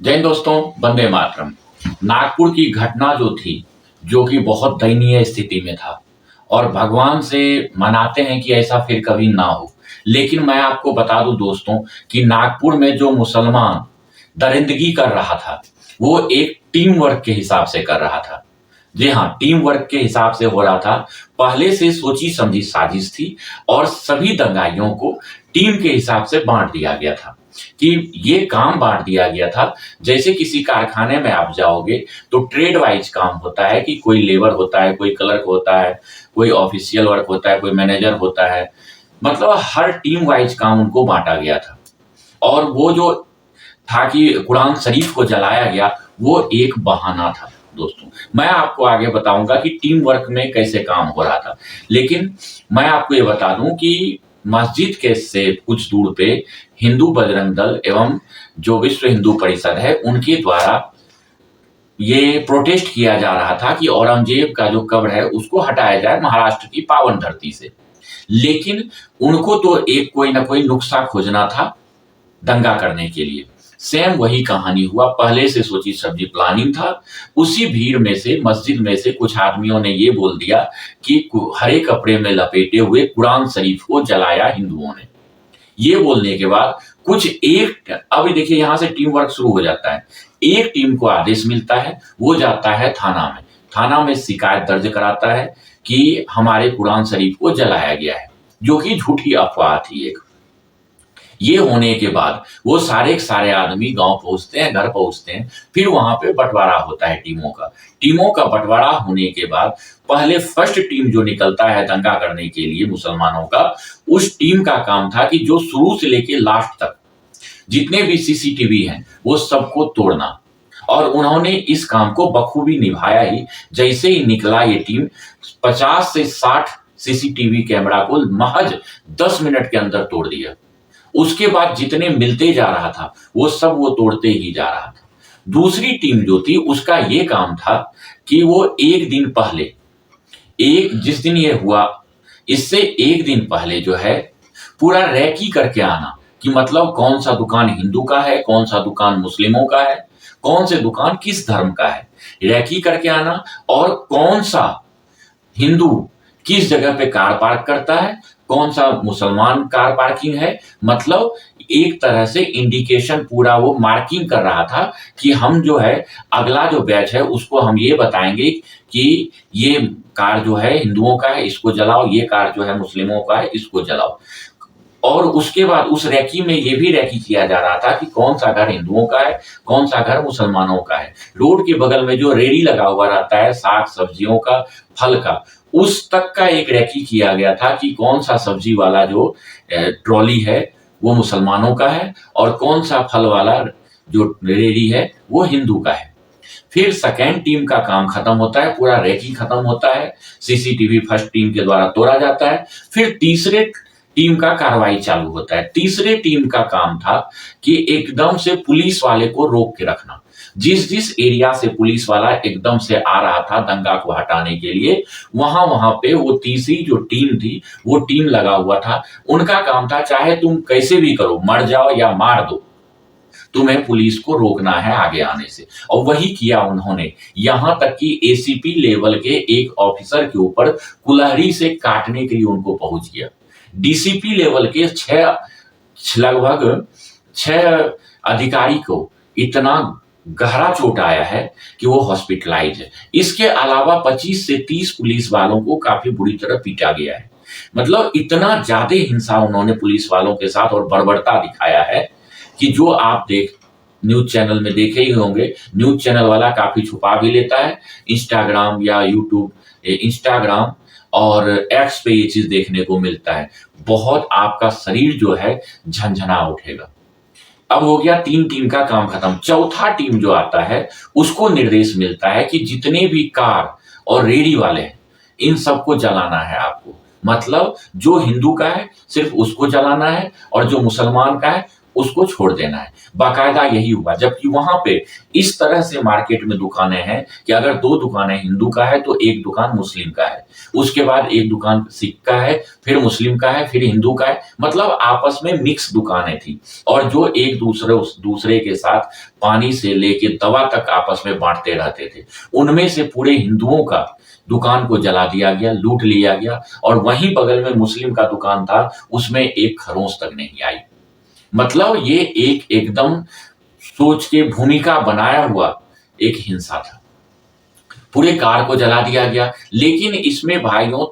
जय हिंद दोस्तों, वंदे मातरम। नागपुर की घटना जो थी, जो कि बहुत दयनीय स्थिति में था और भगवान से मनाते हैं कि ऐसा फिर कभी ना हो। लेकिन मैं आपको बता दूं दोस्तों कि नागपुर में जो मुसलमान दरिंदगी कर रहा था, वो एक टीम वर्क के हिसाब से कर रहा था। जी हाँ, टीम वर्क के हिसाब से हो रहा था। पहले से सोची समझी साजिश थी और सभी दंगाइयों को टीम के हिसाब से बांट दिया गया था कि ये काम बांट दिया गया था। जैसे किसी कारखाने में आप जाओगे तो ट्रेड वाइज काम होता है कि कोई लेबर होता है, कोई क्लर्क होता है, कोई ऑफिशियल वर्क होता है, कोई मैनेजर होता है। मतलब हर टीम वाइज काम उनको बांटा गया था। और वो जो था कि कुरान शरीफ को जलाया गया, वो एक बहाना था दोस्तों। मैं आपको आगे बताऊंगा कि टीम वर्क में कैसे काम हो रहा था। लेकिन मैं आपको ये बता दूं कि मस्जिद के से कुछ दूर पे हिंदू बजरंग दल एवं जो विश्व हिंदू परिषद है, उनके द्वारा ये प्रोटेस्ट किया जा रहा था कि औरंगजेब का जो कब्र है उसको हटाया जाए महाराष्ट्र की पावन धरती से। लेकिन उनको तो एक कोई ना कोई नुस्खा खोजना था दंगा करने के लिए। सेम वही कहानी हुआ, पहले से सोची सब्जी प्लानिंग था। उसी भीड़ में से, मस्जिद में से कुछ आदमियों ने ये बोल दिया कि हरे कपड़े में लपेटे हुए कुरान शरीफ को जलाया हिंदुओं ने। ये बोलने के बाद कुछ एक, अब देखिए यहां से टीम वर्क शुरू हो जाता है। एक टीम को आदेश मिलता है, वो जाता है थाना में। थाना में शिकायत दर्ज कराता है कि हमारे कुरान शरीफ को जलाया गया है, जो कि झूठी अफवाह थी एक। ये होने के बाद वो सारे के सारे आदमी गांव पहुंचते हैं, घर पहुंचते हैं। फिर वहां पे बंटवारा होता है टीमों का। टीमों का बंटवारा होने के बाद पहले फर्स्ट टीम जो निकलता है दंगा करने के लिए मुसलमानों का, उस टीम का काम था कि जो शुरू से लेके लास्ट तक जितने भी सीसीटीवी हैं वो सबको तोड़ना। और उन्होंने इस काम को बखूबी निभाया ही। जैसे ही निकला ये टीम, 50 से 60 सीसीटीवी कैमरा को महज 10 मिनट के अंदर तोड़ दिया। उसके बाद जितने मिलते जा रहा था वो सब वो तोड़ते ही जा रहा था। दूसरी टीम जो थी उसका ये काम था कि वो एक दिन पहले, एक जिस दिन ये हुआ इससे एक दिन पहले जो है पूरा रैकी करके आना कि मतलब कौन सा दुकान हिंदू का है, कौन सा दुकान मुस्लिमों का है, कौन से दुकान किस धर्म का है, रैकी करके आना। और कौन सा हिंदू किस जगह पे कार पार्क करता है, कौन सा मुसलमान कार पार्किंग है। मतलब एक तरह से इंडिकेशन पूरा वो मार्किंग कर रहा था कि हम जो है अगला जो बैच है उसको हम ये बताएंगे कि ये कार जो है हिंदुओं का है, इसको जलाओ, ये कार जो है मुस्लिमों का है, इसको जलाओ। और उसके बाद उस रैकी में ये भी रैकी किया जा रहा था कि कौन सा घर हिंदुओं का है, कौन सा घर मुसलमानों का है। रोड के बगल में जो रेडी लगा हुआ रहता है साग सब्जियों का, फल का, उस तक का एक रैकी किया गया था कि कौन सा सब्जी वाला जो ट्रॉली है वो मुसलमानों का है और कौन सा फल वाला जो रेडी है वो हिंदू का है। फिर सेकेंड टीम का काम खत्म होता है, पूरा रैकी खत्म होता है, सीसीटीवी फर्स्ट टीम के द्वारा तोड़ा जाता है। फिर तीसरे टीम का कार्रवाई चालू होता है। तीसरे टीम का काम था कि एकदम से पुलिस वाले को रोक के रखना। जिस जिस एरिया से पुलिस वाला एकदम से आ रहा था दंगा को हटाने के लिए, वहां वहां पे वो तीसरी जो टीम थी वो टीम लगा हुआ था। उनका काम था चाहे तुम कैसे भी करो, मर जाओ या मार दो, तुम्हें पुलिस को रोकना है आगे आने से। और वही किया उन्होंने। यहां तक कि एसीपी लेवल के एक ऑफिसर के ऊपर कुल्हाड़ी से काटने के लिए उनको पहुंच गया। डीसीपी लेवल के लगभग 6 अधिकारी को इतना गहरा चोट आया है कि वो हॉस्पिटलाइज है। इसके अलावा 25 से 30 पुलिस वालों को काफी बुरी तरह पीटा गया है। मतलब इतना ज्यादा हिंसा उन्होंने पुलिस वालों के साथ और बर्बरता दिखाया है कि जो आप देख न्यूज चैनल में देखे ही होंगे। न्यूज चैनल वाला काफी छुपा भी लेता है, इंस्टाग्राम या यूट्यूब, इंस्टाग्राम और एक्स पे ये चीज देखने को मिलता है। बहुत आपका शरीर जो है झंझना उठेगा। अब हो गया 3 टीम का काम खत्म। चौथा टीम जो आता है उसको निर्देश मिलता है कि जितने भी कार और रेडी वाले हैं इन सबको जलाना है आपको। मतलब जो हिंदू का है सिर्फ उसको जलाना है और जो मुसलमान का है उसको छोड़ देना है। बाकायदा यही हुआ, जबकि वहां पे इस तरह से मार्केट में दुकानें हैं कि अगर 2 दुकानें हिंदू का है तो एक दुकान मुस्लिम का है, उसके बाद एक दुकान सिख का है, फिर मुस्लिम का है, फिर हिंदू का है, मतलब आपस में मिक्स दुकानें थी। और जो एक दूसरे उस दूसरे के साथ पानी से लेके दवा तक आपस में बांटते रहते थे। उनमें से पूरे हिंदुओं का दुकान को जला दिया गया, लूट लिया गया, और वहीं बगल में मुस्लिम का दुकान था, उसमें एक खरोंच तक नहीं आई। मतलब ये एक एकदम सोच के भूमिका बनाया हुआ एक हिंसा था। पूरे कार को जला दिया गया। लेकिन इसमें भाइयों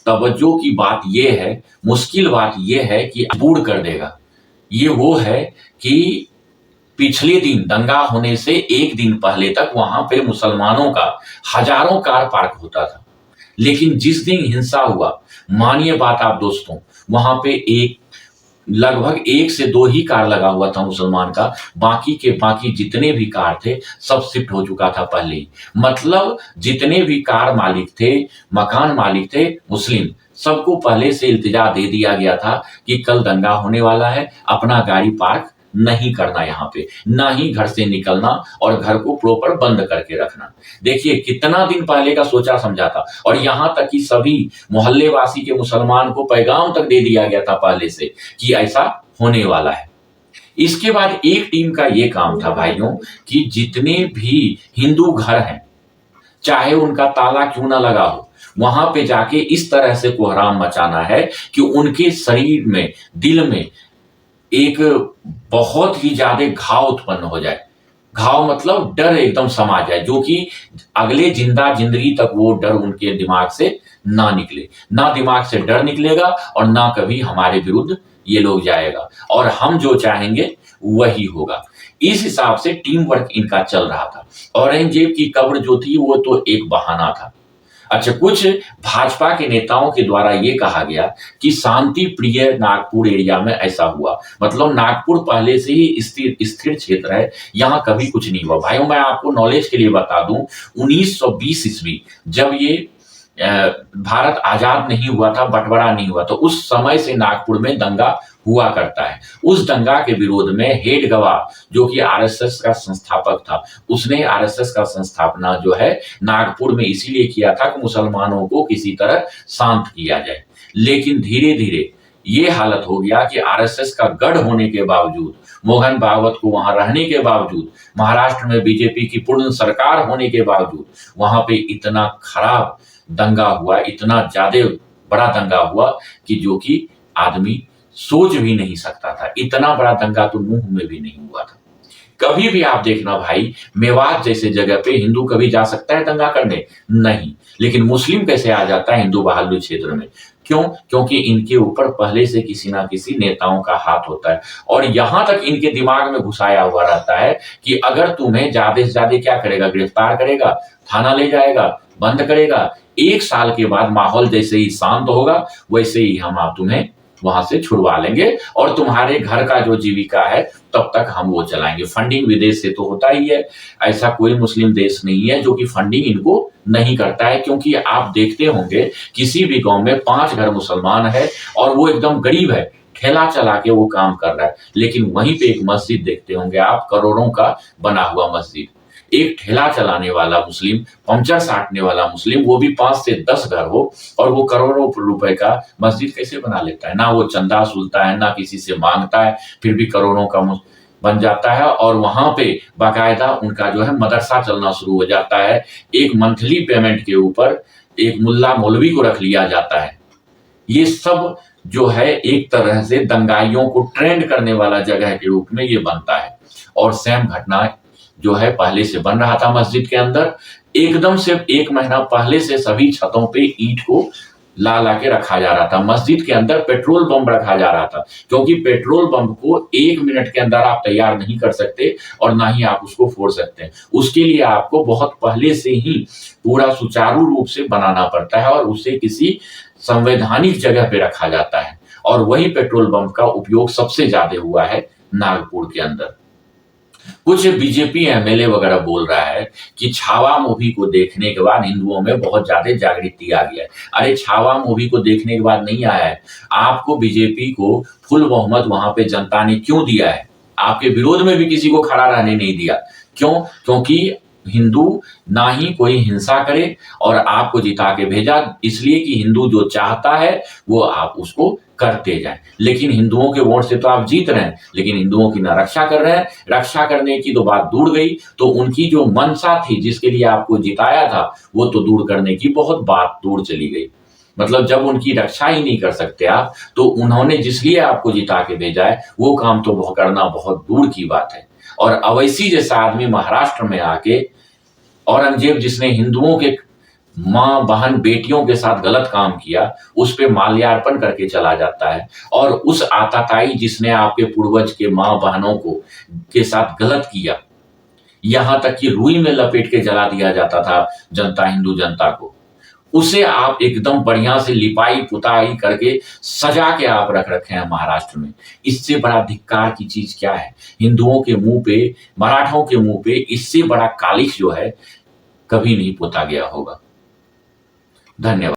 तवज्जो की बात यह है, मुश्किल बात यह है कि बूढ़ कर देगा। ये वो है कि पिछले दिन दंगा होने से एक दिन पहले तक वहां पे मुसलमानों का हजारों कार पार्क होता था। लेकिन जिस दिन हिंसा हुआ, मानिए बात आप दोस्तों, वहां पे एक लगभग 1 से 2 ही कार लगा हुआ था मुसलमान का, बाकी के बाकी जितने भी कार थे सब शिफ्ट हो चुका था पहले ही। मतलब जितने भी कार मालिक थे, मकान मालिक थे मुस्लिम, सबको पहले से इल्तिजा दे दिया गया था कि कल दंगा होने वाला है, अपना गाड़ी पार्क नहीं करना यहाँ पे, ना ही घर से निकलना, और घर को प्रॉपर बंद करके रखना। देखिए कितना दिन पहले का सोचा समझा था, और यहाँ तक कि सभी मोहल्ले वासी के मुसलमान को पैगाम तक दे दिया गया था पहले से कि ऐसा होने वाला है। इसके बाद एक टीम का ये काम था भाइयों कि जितने भी हिंदू घर हैं, चाहे उनका ताला क्यों ना लगा हो, वहां पे जाके इस तरह से कोहराम मचाना है कि उनके शरीर में, दिल में एक बहुत ही ज्यादा घाव उत्पन्न हो जाए। घाव मतलब डर एकदम समा जाए, जो कि अगले जिंदा जिंदगी तक वो डर उनके दिमाग से ना निकले। ना दिमाग से डर निकलेगा और ना कभी हमारे विरुद्ध ये लोग जाएगा, और हम जो चाहेंगे वही होगा। इस हिसाब से टीम वर्क इनका चल रहा था। औरंगजेब की कब्र जो थी वो तो एक बहाना था। अच्छा, कुछ भाजपा के नेताओं के द्वारा ये कहा गया कि शांति प्रिय नागपुर एरिया में ऐसा हुआ। मतलब नागपुर पहले से ही स्थिर क्षेत्र है, यहाँ कभी कुछ नहीं हुआ। भाइयों मैं आपको नॉलेज के लिए बता दूं, 1920 ईस्वी जब ये भारत आजाद नहीं हुआ था, बंटवारा नहीं हुआ, तो उस समय से नागपुर में दंगा हुआ करता है। उस दंगा के विरोध में हेड गवाह जो कि आरएसएस का संस्थापक था, उसने आरएसएस का संस्थापना जो है नागपुर में इसीलिए किया था कि मुसलमानों को किसी तरह शांत किया जाए। लेकिन धीरे धीरे ये हालत हो गया कि आरएसएस का गढ़ होने के बावजूद, मोहन भागवत को वहां रहने के बावजूद, महाराष्ट्र में बीजेपी की पूर्ण सरकार होने के बावजूद, वहां पे इतना खराब दंगा हुआ, इतना ज्यादा बड़ा दंगा हुआ कि जो कि आदमी सोच भी नहीं सकता था। इतना बड़ा दंगा तो मुंह में भी नहीं हुआ था। कभी भी आप देखना भाई, मेवात जैसे जगह पे हिंदू कभी जा सकता है दंगा करने? नहीं। लेकिन मुस्लिम कैसे आ जाता है हिंदू बहादुर क्षेत्र में? क्यों? क्योंकि इनके ऊपर पहले से किसी ना किसी नेताओं का हाथ होता है, और यहां तक इनके दिमाग में घुसाया हुआ रहता है कि अगर तुम्हें ज्यादा से ज्यादा क्या करेगा, गिरफ्तार करेगा, थाना ले जाएगा, बंद करेगा। 1 साल के बाद माहौल जैसे ही शांत होगा, वैसे ही हम आप तुम्हें वहां से छुड़वा लेंगे, और तुम्हारे घर का जो जीविका है तब तक हम वो चलाएंगे। फंडिंग विदेश से तो होता ही है, ऐसा कोई मुस्लिम देश नहीं है जो कि फंडिंग इनको नहीं करता है। क्योंकि आप देखते होंगे किसी भी गांव में 5 घर मुसलमान है और वो एकदम गरीब है, ठेला चला के वो काम कर रहा है, लेकिन वहीं पे एक मस्जिद देखते होंगे आप, करोड़ों का बना हुआ मस्जिद। एक ठेला चलाने वाला मुस्लिम, पंचर साटने वाला मुस्लिम, वो भी 5 से 10 घर हो, और वो करोड़ों रुपए का मस्जिद कैसे बना लेता है? ना वो चंदा सुलता है, ना किसी से मांगता है, फिर भी करोड़ों का बन जाता है। और वहां पे बाकायदा उनका जो है मदरसा चलना शुरू हो जाता है। एक मंथली पेमेंट के ऊपर एक मुल्ला मौलवी को रख लिया जाता है। ये सब जो है एक तरह से दंगाइयों को ट्रेंड करने वाला जगह के रूप में ये बनता है। और सेम घटना जो है पहले से बन रहा था मस्जिद के अंदर। एकदम से 1 महीना पहले से सभी छतों पे ईंट को ला के रखा जा रहा था। मस्जिद के अंदर पेट्रोल बम रखा जा रहा था, क्योंकि पेट्रोल बम को 1 मिनट के अंदर आप तैयार नहीं कर सकते और ना ही आप उसको फोड़ सकते हैं। उसके लिए आपको बहुत पहले से ही पूरा सुचारू रूप से बनाना पड़ता है, और उसे किसी संवैधानिक जगह पे रखा जाता है। और वही पेट्रोल बम का उपयोग सबसे ज्यादा हुआ है नागपुर के अंदर। कुछ बीजेपी एमएलए वगैरह बोल रहा है कि छावा मूवी को देखने के बाद हिंदुओं में बहुत ज्यादा जागृति आ गया है। अरे छावा मूवी को देखने के बाद नहीं आया है, आपको बीजेपी को फुल बहुमत वहां पे जनता ने क्यों दिया है? आपके विरोध में भी किसी को खड़ा रहने नहीं दिया। क्यों? क्योंकि हिंदू ना ही कोई हिंसा करे, और आपको जिता के भेजा इसलिए कि हिंदू जो चाहता है वो आप उसको करते जाएं। लेकिन हिंदुओं के वोट से तो आप जीत रहे हैं, लेकिन हिंदुओं की ना रक्षा कर रहे हैं। रक्षा करने की तो बात दूर गई, तो उनकी जो मंशा थी जिसके लिए आपको जिताया था, वो तो दूर करने की बहुत बात दूर चली गई। मतलब जब उनकी रक्षा ही नहीं कर सकते आप, तो उन्होंने जिसलिए आपको जिता के भेजा है वो काम तो करना बहुत दूर की बात है। और अवैसी जैसा आदमी महाराष्ट्र में आके, औरंगजेब जिसने हिंदुओं के माँ बहन बेटियों के साथ गलत काम किया, उस पे माल्यार्पण करके चला जाता है। और उस आताताई जिसने आपके पूर्वज के माँ बहनों को के साथ गलत किया, यहां तक कि रुई में लपेट के जला दिया जाता था जनता, हिंदू जनता को, उसे आप एकदम बढ़िया से लिपाई पुताई करके सजा के आप रख रखे हैं महाराष्ट्र में। इससे बड़ा धिक्कार की चीज क्या है? हिंदुओं के मुंह पे, मराठों के मुंह पे इससे बड़ा कालिख जो है कभी नहीं पोता गया होगा। धन्यवाद।